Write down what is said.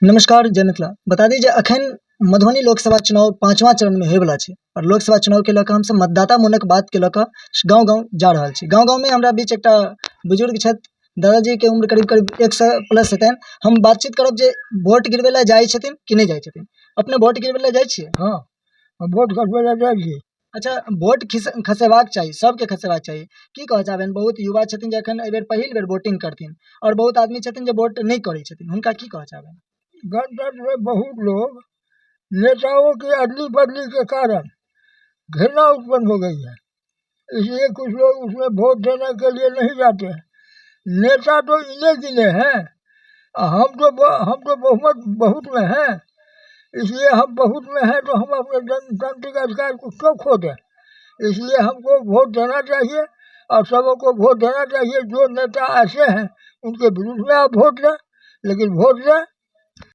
नमस्कार जय मिथिला। बता दी जे अखन मधुबनी लोकसभा चुनाव 5वां चरण में होय वाला छै और लोकसभा चुनाव के लऽ कऽ हमसब मतदाता मूलक बात के लऽ कऽ गाँव-गाँव जा रहल छी। गाँव-गाँव में हमरा बीच एकटा बुजुर्ग छथि, दादाजी के उम्र करीब-करीब 100 प्लस हेतैन। हम बातचीत करब जे वोट गिरबै लए जाइ छथिन कि नहि जाइ छथिन। अपने वोट गिरबै लए जाइ छियै? हाँ, हम वोट खसबै लए जाइ छी। अच्छा, वोट खसेबाक चाही, सबके खसेबाक चाही। की कहऽ चाहबनि बहुत युवा छथिन जे एखन एहि बेर पहिल बेर वोटिंग करथिन और बहुत आदमी छथिन जे वोट नहीं करै छथिन, हुनका की कहऽ चाहबनि? गणतंत्र में बहुत लोग नेताओं की अदली बदली के कारण घृणा उत्पन्न हो गई है, इसलिए कुछ लोग उसमें वोट देने के लिए नहीं जाते हैं। नेता तो इन्हें गिने हैं, हम तो बहुमत बहुत में हैं, इसलिए हम बहुत में हैं तो हम अपने जनतांत्रिक अधिकार को क्यों खो दें। इसलिए हमको वोट देना चाहिए और सबों को वोट देना चाहिए। जो नेता ऐसे हैं उनके विरुद्ध में आप वोट दें, लेकिन वोट दें